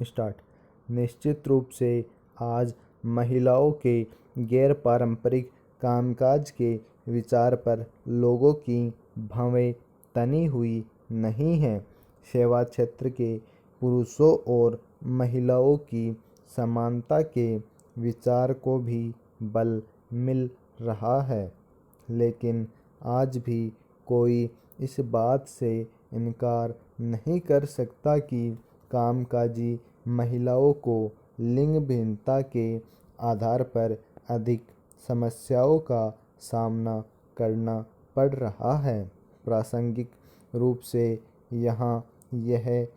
Start. निश्चित रूप से आज महिलाओं के गैर पारंपरिक कामकाज के विचार पर लोगों की भवें तनी हुई नहीं हैं। सेवा क्षेत्र के पुरुषों और महिलाओं की समानता के विचार को भी बल मिल रहा है, लेकिन आज भी कोई इस बात से इनकार नहीं कर सकता कि कामकाजी महिलाओं को लिंग भिन्नता के आधार पर अधिक समस्याओं का सामना करना पड़ रहा है। प्रासंगिक रूप से यहाँ यह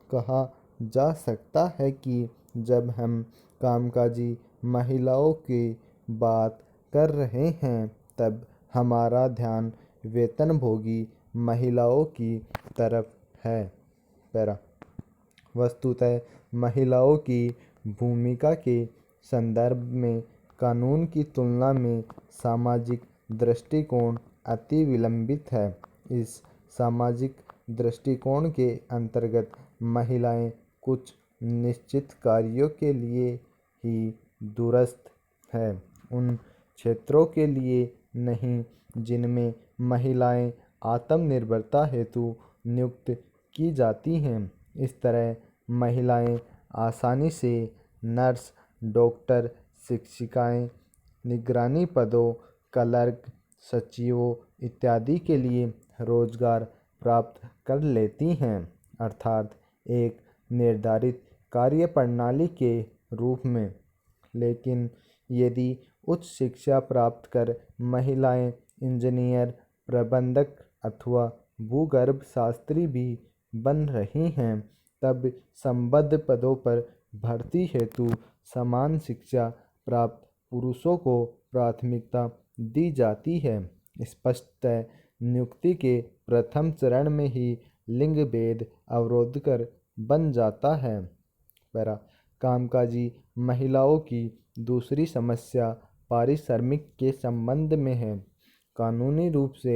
कहा जा सकता है कि जब हम कामकाजी महिलाओं की बात कर रहे हैं, तब हमारा ध्यान वेतनभोगी महिलाओं की तरफ है। पैरा वस्तुतः महिलाओं की भूमिका के संदर्भ में कानून की तुलना में सामाजिक दृष्टिकोण अति विलंबित है। इस सामाजिक दृष्टिकोण के अंतर्गत महिलाएं कुछ निश्चित कार्यों के लिए ही दूरस्थ है, उन क्षेत्रों के लिए नहीं जिनमें महिलाएं आत्मनिर्भरता हेतु नियुक्त की जाती हैं। इस तरह महिलाएं आसानी से नर्स, डॉक्टर, शिक्षिकाएं, निगरानी पदों, क्लर्क, सचिवों इत्यादि के लिए रोजगार प्राप्त कर लेती हैं, अर्थात एक निर्धारित कार्यप्रणाली के रूप में। लेकिन यदि उच्च शिक्षा प्राप्त कर महिलाएं इंजीनियर, प्रबंधक अथवा भूगर्भ शास्त्री भी बन रही हैं, तब संबद्ध पदों पर भर्ती हेतु समान शिक्षा प्राप्त पुरुषों को प्राथमिकता दी जाती है। स्पष्टतः नियुक्ति के प्रथम चरण में ही लिंग भेद अवरोधकर बन जाता है। पैरा कामकाजी महिलाओं की दूसरी समस्या पारिश्रमिक के संबंध में है। कानूनी रूप से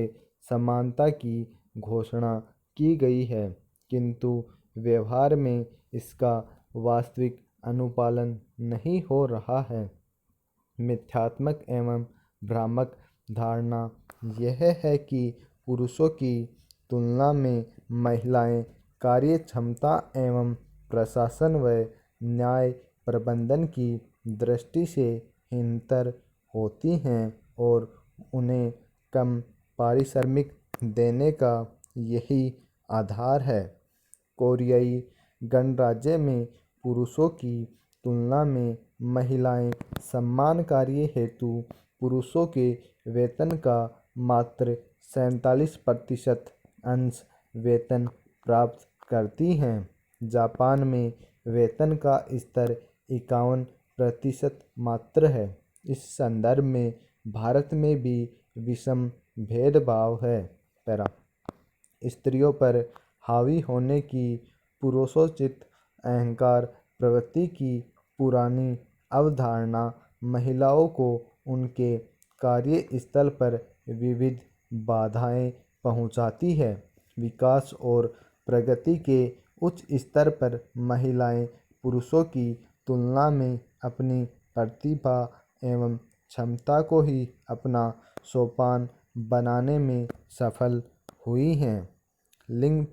समानता की घोषणा की गई है, किंतु व्यवहार में इसका वास्तविक अनुपालन नहीं हो रहा है। मिथ्यात्मक एवं भ्रामक धारणा यह है कि पुरुषों की तुलना में महिलाएं कार्य क्षमता एवं प्रशासन व न्याय प्रबंधन की दृष्टि से हिन्नतर होती हैं और उन्हें कम पारिश्रमिक देने का यही आधार है। कोरियाई गणराज्य में पुरुषों की तुलना में महिलाएं समान कार्य हेतु पुरुषों के वेतन का मात्र 47% अंश वेतन प्राप्त करती हैं। जापान में वेतन का स्तर 51% मात्र है। इस संदर्भ में भारत में भी विषम भेदभाव है। पैरा स्त्रियों पर हावी होने की पुरुषोचित अहंकार प्रवृत्ति की पुरानी अवधारणा महिलाओं को उनके कार्यस्थल पर विविध बाधाएं पहुंचाती है। विकास और प्रगति के उच्च स्तर पर महिलाएं पुरुषों की तुलना में अपनी प्रतिभा एवं क्षमता को ही अपना सोपान बनाने में सफल हुई हैं। लिंग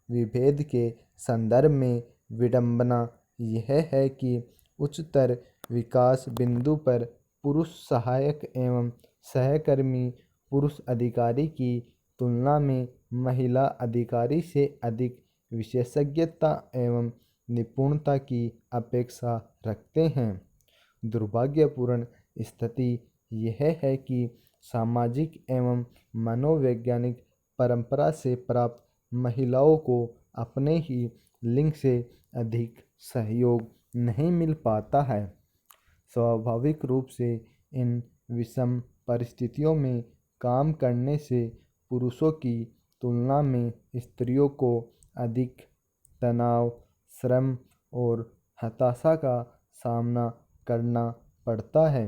विभेद के संदर्भ में विडंबना यह है कि उच्चतर विकास बिंदु पर पुरुष सहायक एवं सहकर्मी पुरुष अधिकारी की तुलना में महिला अधिकारी से अधिक विशेषज्ञता एवं निपुणता की अपेक्षा रखते हैं। दुर्भाग्यपूर्ण स्थिति यह है कि सामाजिक एवं मनोवैज्ञानिक परंपरा से प्राप्त महिलाओं को अपने ही लिंग से अधिक सहयोग नहीं मिल पाता है। स्वाभाविक रूप से इन विषम परिस्थितियों में काम करने से पुरुषों की तुलना में स्त्रियों को अधिक तनाव, श्रम और हताशा का सामना करना पड़ता है।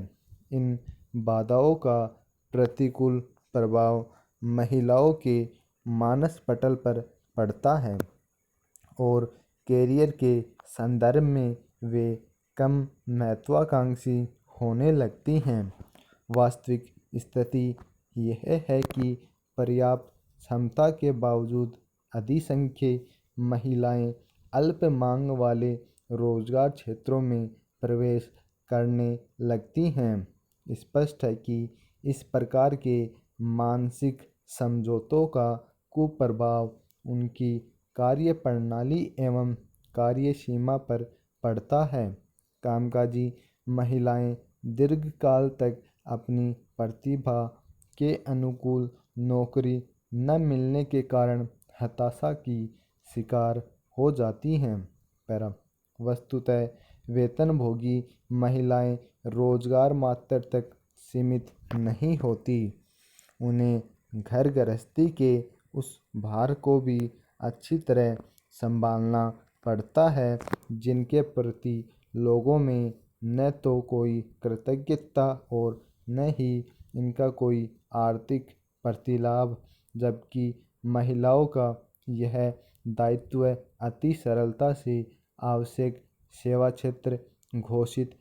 इन बाधाओं का प्रतिकूल प्रभाव महिलाओं के मानस पटल पर पड़ता है और कैरियर के संदर्भ में वे कम महत्वाकांक्षी होने लगती हैं। वास्तविक स्थिति यह है कि पर्याप्त क्षमता के बावजूद अधिसंख्यक महिलाएं अल्प मांग वाले रोजगार क्षेत्रों में प्रवेश करने लगती हैं। स्पष्ट है कि इस प्रकार के मानसिक समझौतों का कुप्रभाव उनकी कार्य प्रणाली एवं कार्य सीमा पर पड़ता है। कामकाजी महिलाएं दीर्घकाल तक अपनी प्रतिभा के अनुकूल नौकरी न मिलने के कारण हताशा की शिकार हो जाती हैं। पैरा वस्तुतः वेतनभोगी महिलाएं रोजगार मात्र तक सीमित नहीं होती, उन्हें घर गृहस्थी के उस भार को भी अच्छी तरह संभालना पड़ता है जिनके प्रति लोगों में न तो कोई कृतज्ञता और न ही इनका कोई आर्थिक प्रतिलाभ, जबकि महिलाओं का यह दायित्व अति सरलता से आवश्यक सेवा क्षेत्र घोषित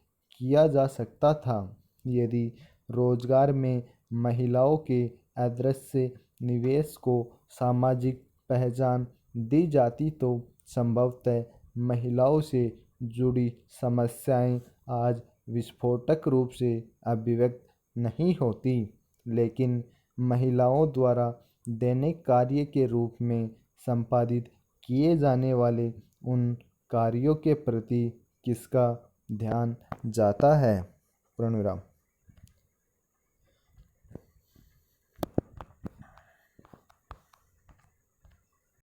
किया जा सकता था। यदि रोजगार में महिलाओं के अदृश्य निवेश को सामाजिक पहचान दी जाती तो संभवतः महिलाओं से जुड़ी समस्याएं आज विस्फोटक रूप से अभिव्यक्त नहीं होती, लेकिन महिलाओं द्वारा दैनिक कार्य के रूप में संपादित किए जाने वाले उन कार्यों के प्रति किसका ध्यान जाता है। पूर्णविराम।